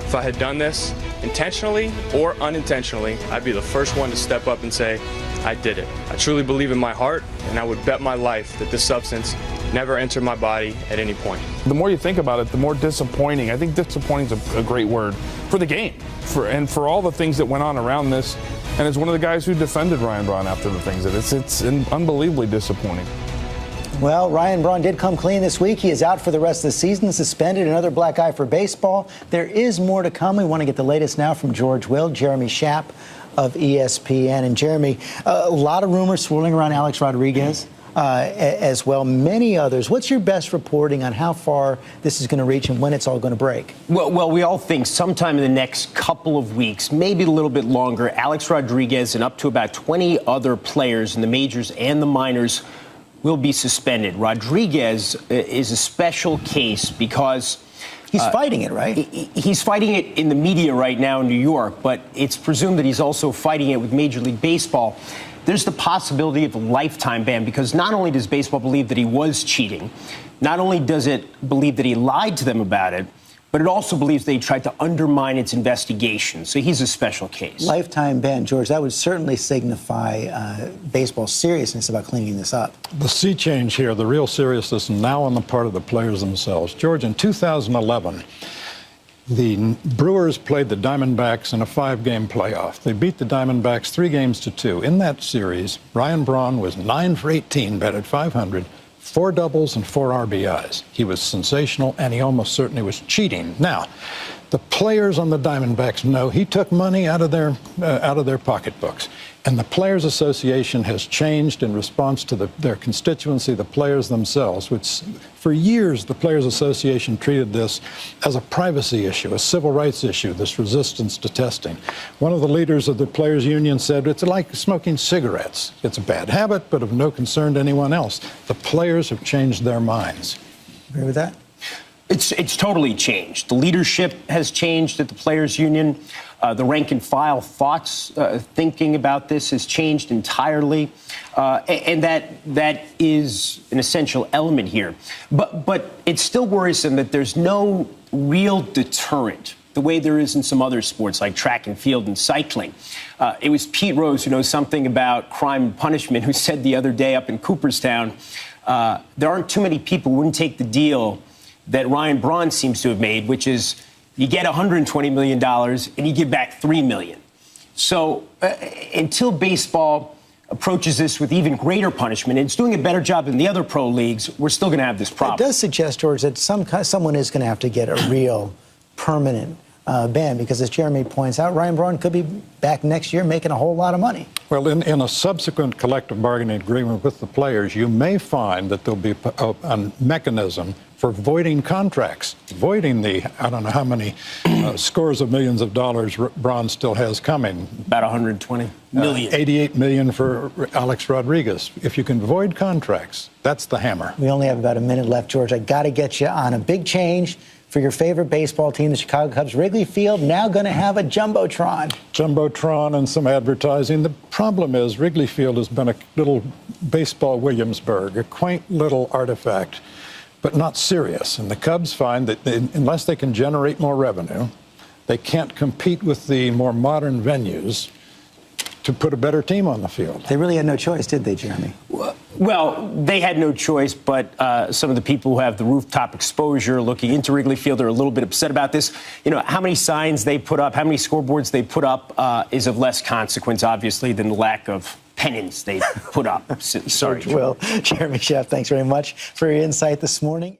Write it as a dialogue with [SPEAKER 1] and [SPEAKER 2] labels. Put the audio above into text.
[SPEAKER 1] If I had done this intentionally or unintentionally, I'd be the first one to step up and say, I did it. I truly believe in my heart, and I would bet my life that this substance never entered my body at any point.
[SPEAKER 2] The more you think about it, the more disappointing. I think disappointing is a great word for the game, and for all the things that went on around this. And as one of the guys who defended Ryan Braun after the things, it's unbelievably disappointing.
[SPEAKER 3] Well, Ryan Braun did come clean this week. He is out for the rest of the season, suspended. Another black eye for baseball. There is more to come. We want to get the latest now from George Will, Jeremy Schaap of ESPN. And Jeremy, a lot of rumors swirling around Alex Rodriguez as well, many others. What's your best reporting on how far this is going to reach and when it's all going to break?
[SPEAKER 4] Well, we all think sometime in the next couple of weeks, maybe a little bit longer, Alex Rodriguez and up to about 20 other players in the majors and the minors will be suspended. Rodriguez is a special case because
[SPEAKER 3] he's fighting it, right?
[SPEAKER 4] He's fighting it in the media right now in New York, but it's presumed that he's also fighting it with Major League Baseball. There's the possibility of a lifetime ban because not only does baseball believe that he was cheating, not only does it believe that he lied to them about it, but it also believes they tried to undermine its investigation. So he's a special case.
[SPEAKER 3] Lifetime ban, George, that would certainly signify baseball's seriousness about cleaning this up.
[SPEAKER 5] The sea change here, the real seriousness now on the part of the players themselves. George, in 2011, the Brewers played the Diamondbacks in a 5-game playoff. They beat the Diamondbacks 3-2. In that series, Ryan Braun was 9 for 18, batted .500. 4 doubles and 4 RBIs. He was sensational, and he almost certainly was cheating. Now, the players on the Diamondbacks know he took money out of their pocketbooks, and the Players Association has changed in response to their constituency, the players themselves, which for years the Players Association treated this as a privacy issue, a civil rights issue, this resistance to testing. One of the leaders of the Players Union said it's like smoking cigarettes. It's a bad habit, but of no concern to anyone else. The players have changed their minds.
[SPEAKER 3] Agree with that?
[SPEAKER 4] It's totally changed. The leadership has changed at the Players Union. The rank and file thinking about this has changed entirely. And that is an essential element here. But it's still worrisome that there's no real deterrent the way there is in some other sports like track and field and cycling. It was Pete Rose, who knows something about crime and punishment, who said the other day up in Cooperstown, there aren't too many people who wouldn't take the deal that Ryan Braun seems to have made, which is you get $120 million and you give back $3 million. So until baseball approaches this with even greater punishment, and it's doing a better job than the other pro leagues, we're still going to have this problem.
[SPEAKER 3] It does suggest, George, that someone is going to have to get a real permanent ban, because as Jeremy points out, Ryan Braun could be back next year making a whole lot of money.
[SPEAKER 5] Well, in a subsequent collective bargaining agreement with the players, you may find that there'll be a mechanism for voiding contracts, voiding the, I don't know how many scores of millions of dollars Braun still has coming.
[SPEAKER 4] About 120 million.
[SPEAKER 5] 88 million for Alex Rodriguez. If you can void contracts, that's the hammer.
[SPEAKER 3] We only have about a minute left, George. I got to get you on a big change for your favorite baseball team, the Chicago Cubs. Wrigley Field now going to have a Jumbotron.
[SPEAKER 5] Jumbotron and some advertising. The problem is Wrigley Field has been a little baseball Williamsburg, a quaint little artifact, but not serious. And the Cubs find that unless they can generate more revenue, they can't compete with the more modern venues to put a better team on the field.
[SPEAKER 3] They really had no choice, did they, Jeremy?
[SPEAKER 4] Well, they had no choice, but some of the people who have the rooftop exposure looking into Wrigley Field are a little bit upset about this. You know, how many signs they put up, how many scoreboards they put up is of less consequence, obviously, than the lack of pennants they put up. Sorry.
[SPEAKER 3] George Will, Jeremy Schaap, thanks very much for your insight this morning.